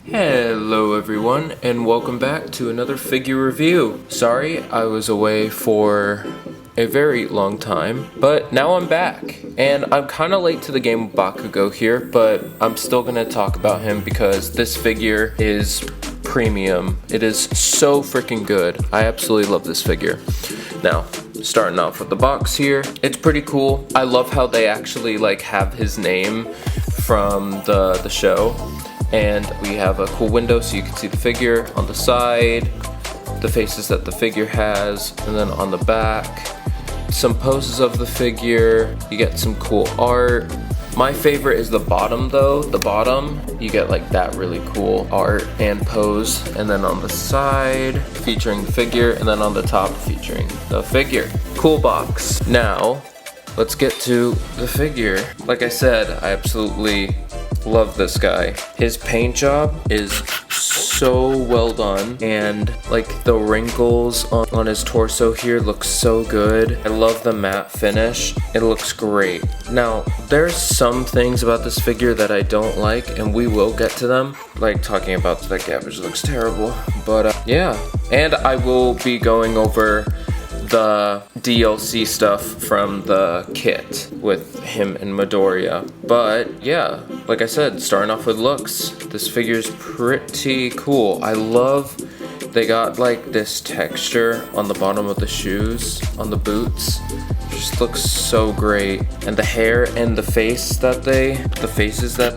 Hello everyone, and welcome back to another figure review. Sorry, I was away for a very long time, but now I'm back. And I'm kind of late to the game with Bakugo here, but I'm still gonna talk about him because this figure is premium. It is so freaking good. I absolutely love this figure. Now, starting off with the box here, it's pretty cool. I love how they actually have his name from the show. And we have a cool window so you can see the figure on the side, the faces that the figure has, and then on the back, some poses of the figure. You get some cool art. My favorite is the bottom though. The bottom, you get that really cool art and pose, and then on the side, featuring the figure, and then on the top, featuring the figure. Cool box. Now, let's get to the figure. Like I said, I absolutely love this guy. His paint job is so well done, and the wrinkles on his torso here look so good. I love the matte finish. It looks great. Now, there's some things about this figure that I don't like, and we will get to them. Talking about the cabbage looks terrible, but yeah. And I will be going over the DLC stuff from the kit with him and Midoriya. But yeah, like I said, starting off with looks, this figure's pretty cool. I love they got this texture on the bottom of the shoes, on the boots. Just looks so great. And the hair and the faces that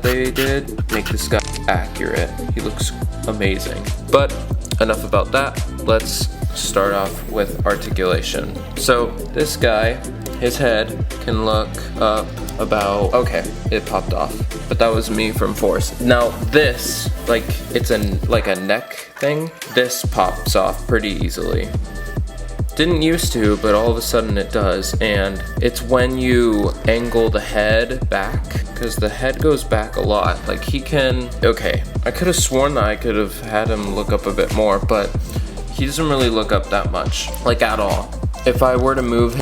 they did make this guy accurate. He looks amazing. But enough about that. Let's start off with articulation. So this guy, his head can look up about, okay, it popped off, but that was me from force. Now this, it's a neck thing, this pops off pretty easily. Didn't used to, but all of a sudden it does, and it's when you angle the head back, because the head goes back a lot. He can, okay, I could have sworn that I could have had him look up a bit more, but he doesn't really look up that much, at all. If I were to move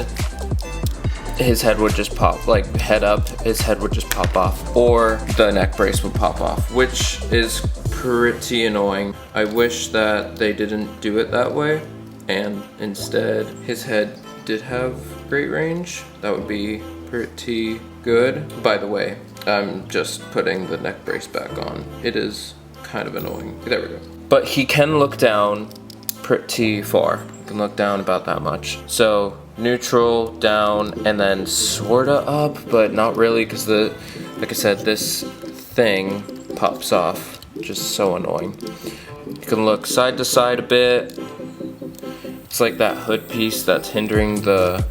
his head would just pop, head up, his head would just pop off, or the neck brace would pop off, which is pretty annoying. I wish that they didn't do it that way, and instead his head did have great range. That would be pretty good. By the way, I'm just putting the neck brace back on. It is kind of annoying. There we go. But he can look down pretty far. You can look down about that much. So neutral, down, and then sorta up, but not really, because like I said, this thing pops off. Just so annoying. You can look side to side a bit. It's that hood piece that's hindering the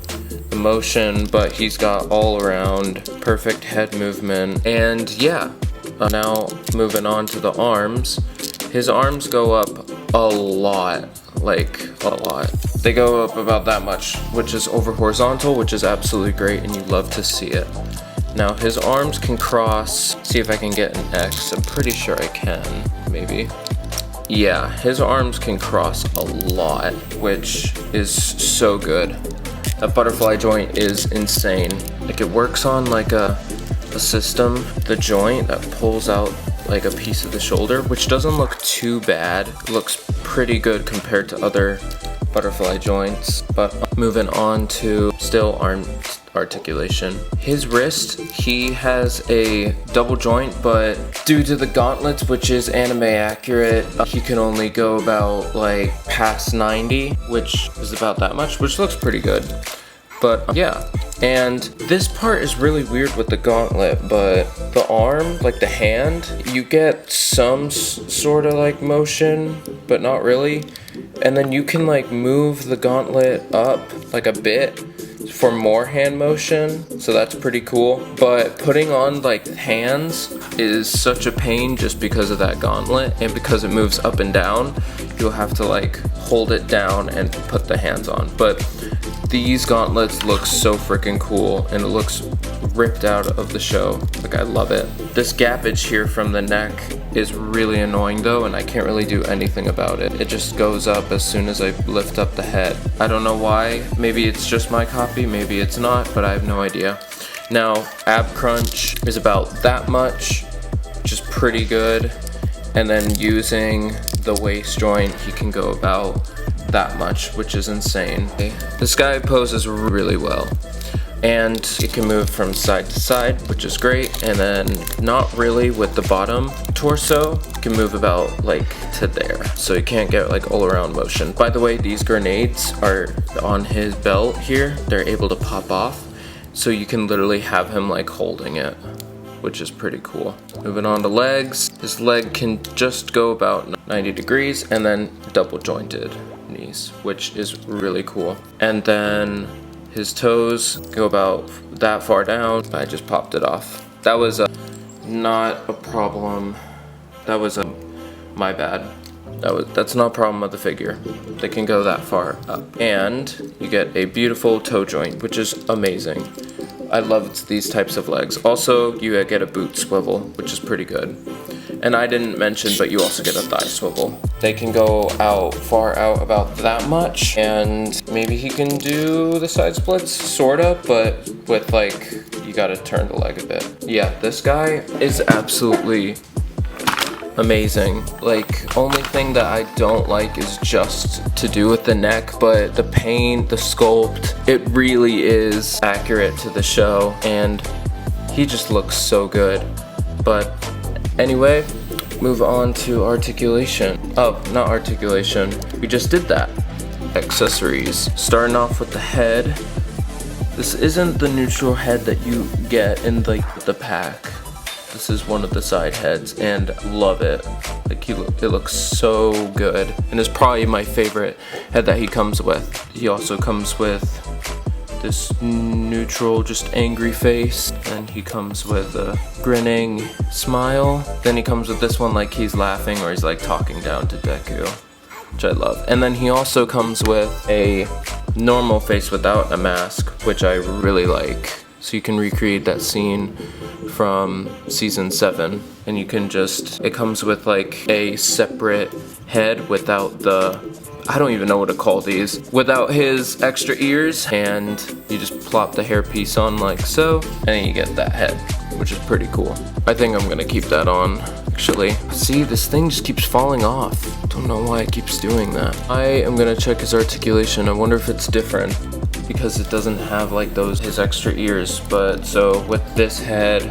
motion, but he's got all around perfect head movement. And yeah, now moving on to the arms. His arms go up a lot, a lot. They go up about that much, which is over horizontal, which is absolutely great, and you love to see it. Now his arms can cross, see if I can get an X, I'm pretty sure I can, maybe. Yeah, his arms can cross a lot, which is so good. That butterfly joint is insane. It works on a system, the joint that pulls out a piece of the shoulder, which doesn't look too bad. It looks pretty good compared to other butterfly joints. But moving on to still arm articulation. His wrist, he has a double joint, but due to the gauntlets, which is anime accurate, he can only go about past 90, which is about that much, which looks pretty good. But yeah, and this part is really weird with the gauntlet, but the arm, the hand, you get some sort of motion, but not really. And then you can move the gauntlet up a bit for more hand motion, so that's pretty cool. But putting on hands is such a pain just because of that gauntlet, and because it moves up and down, you'll have to hold it down and put the hands on. But these gauntlets look so freaking cool, and it looks ripped out of the show. I love it. This gappage here from the neck is really annoying though, and I can't really do anything about it. It just goes up as soon as I lift up the head. I don't know why. Maybe it's just my copy, maybe it's not, but I have no idea. Now, ab crunch is about that much, which is pretty good. And then using the waist joint, he can go about that much, which is insane. This guy poses really well. And it can move from side to side, which is great. And then not really with the bottom torso. It can move about like to there. So you can't get like all around motion. By the way, these grenades are on his belt here. They're able to pop off. So you can literally have him like holding it, which is pretty cool. Moving on to legs. His leg can just go about 90 degrees and then double jointed knees, which is really cool. And then his toes go about that far down. I just popped it off. That was not a problem. That was my bad. That's not a problem of the figure. They can go that far up. And you get a beautiful toe joint, which is amazing. I love these types of legs. Also, you get a boot swivel, which is pretty good. And I didn't mention, but you also get a thigh swivel. They can go out, far out about that much. And maybe he can do the side splits, sorta, but with like, you gotta turn the leg a bit. Yeah, this guy is absolutely amazing. Like, only thing that I don't like is just to do with the neck, but the paint, the sculpt, it really is accurate to the show, and he just looks so good. But anyway, move on to articulation. Oh, not articulation. We just did that. Accessories. Starting off with the head. This isn't the neutral head that you get in the pack. This is one of the side heads, and love it. Like, it looks so good, and it's probably my favorite head that he comes with. He also comes with this neutral, just angry face, and he comes with a grinning smile. Then he comes with this one like he's laughing or he's like talking down to Deku, which I love. And then he also comes with a normal face without a mask, which I really like. So you can recreate that scene from season 7, and you can just, it comes with like a separate head without the, I don't even know what to call these, without his extra ears, and you just plop the hairpiece on like so, and you get that head, which is pretty cool. I think I'm gonna keep that on, actually. See, this thing just keeps falling off. Don't know why it keeps doing that. I am gonna check his articulation. I wonder if it's different, because it doesn't have like his extra ears. But so with this head,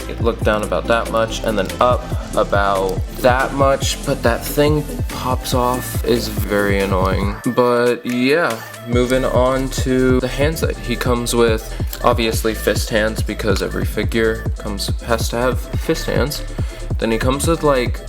it looked down about that much and then up about that much, but that thing pops off, is very annoying. But yeah, moving on to the hands that he comes with. Obviously fist hands, because every figure has to have fist hands. Then he comes with like,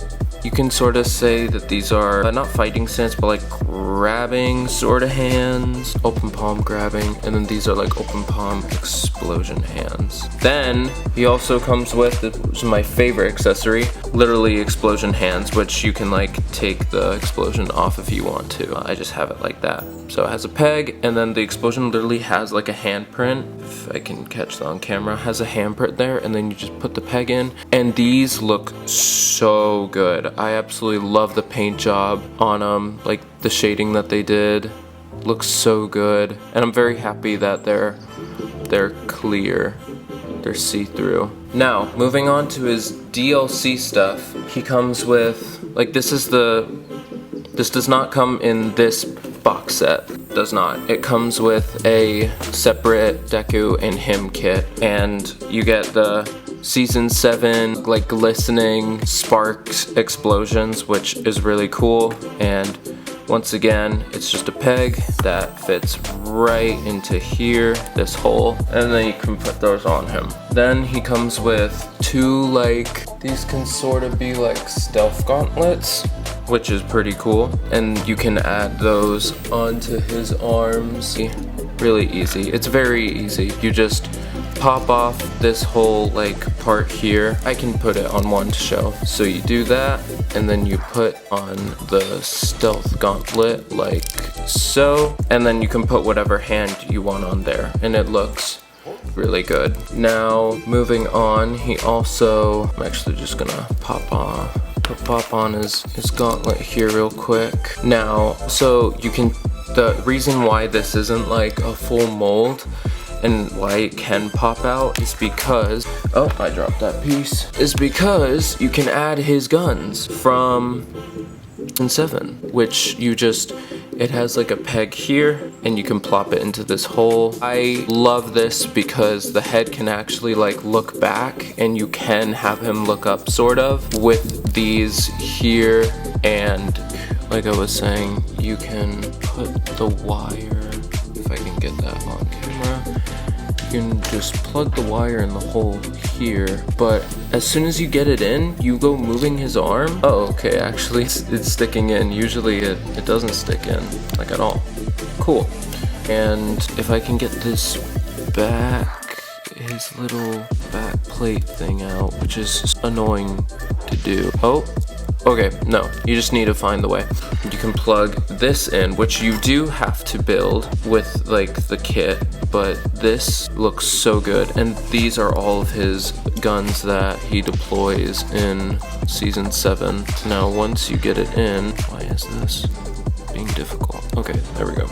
you can sort of say that these are not fighting stance, but like grabbing sort of hands, open palm grabbing, and then these are like open palm explosion hands. Then he also comes with, this is my favorite accessory, literally explosion hands, which you can like take the explosion off if you want to. I just have it like that. So it has a peg, and then the explosion literally has like a handprint, if I can catch that on camera, has a handprint there, and then you just put the peg in, and these look so good. I absolutely love the paint job on them, like the shading that they did looks so good, and I'm very happy that they're clear, they're see-through. Now, moving on to his DLC stuff, he comes with, like, this does not come in this box set, does not. It comes with a separate Deku and him kit, and you get the season 7 like glistening sparks explosions, which is really cool. And once again, it's just a peg that fits right into here, this hole, and then you can put those on him. Then he comes with 2 like, these can sort of be like stealth gauntlets, which is pretty cool, and you can add those onto his arms. Really easy. It's very easy. You just pop off this whole like part here. I can put it on one to show. So you do that, and then you put on the stealth gauntlet like so, and then you can put whatever hand you want on there, and it looks really good. Now moving on, he also, I'm actually just gonna pop on his gauntlet here real quick. Now, so you can, the reason why this isn't like a full mold and why it can pop out is because oh, I dropped that piece, is because you can add his guns from Season 7, which it has like a peg here and you can plop it into this hole. I love this because the head can actually like look back and you can have him look up sort of with these here, and like I was saying, you can put the wire, if I can get that on camera. You can just plug the wire in the hole here, but as soon as you get it in, you go moving his arm. Oh, okay, actually it's sticking in. Usually it doesn't stick in, like at all. Cool. And if I can get this back, his little back plate thing out, which is annoying to do. Oh, okay, no, you just need to find the way. You can plug this in, which you do have to build with like the kit, but this looks so good. And these are all of his guns that he deploys in Season 7. Now, once you get it in, why is this being difficult? Okay, there we go.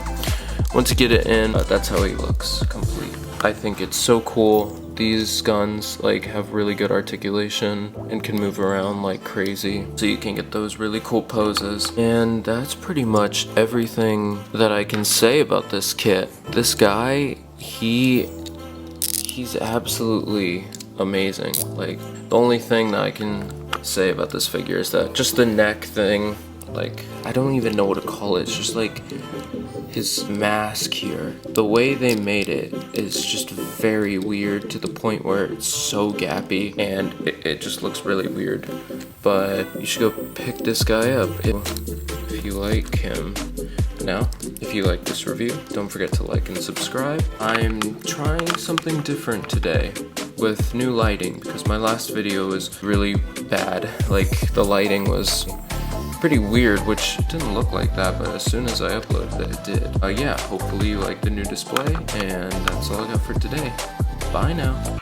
Once you get it in, that's how he looks complete. I think it's so cool. These guns like have really good articulation and can move around like crazy, so you can get those really cool poses. And that's pretty much everything that I can say about this kit. This guy, he's absolutely amazing. Like, the only thing that I can say about this figure is that just the neck thing, like, I don't even know what to call it. It's just like his mask here. The way they made it is just very weird to the point where it's so gappy and it just looks really weird. But you should go pick this guy up if you like him. Now, if you like this review, don't forget to like and subscribe. I'm trying something different today with new lighting because my last video was really bad. Like, the lighting was pretty weird, which didn't look like that, but as soon as I uploaded it, it did. Yeah, hopefully you like the new display, and that's all I got for today. Bye now.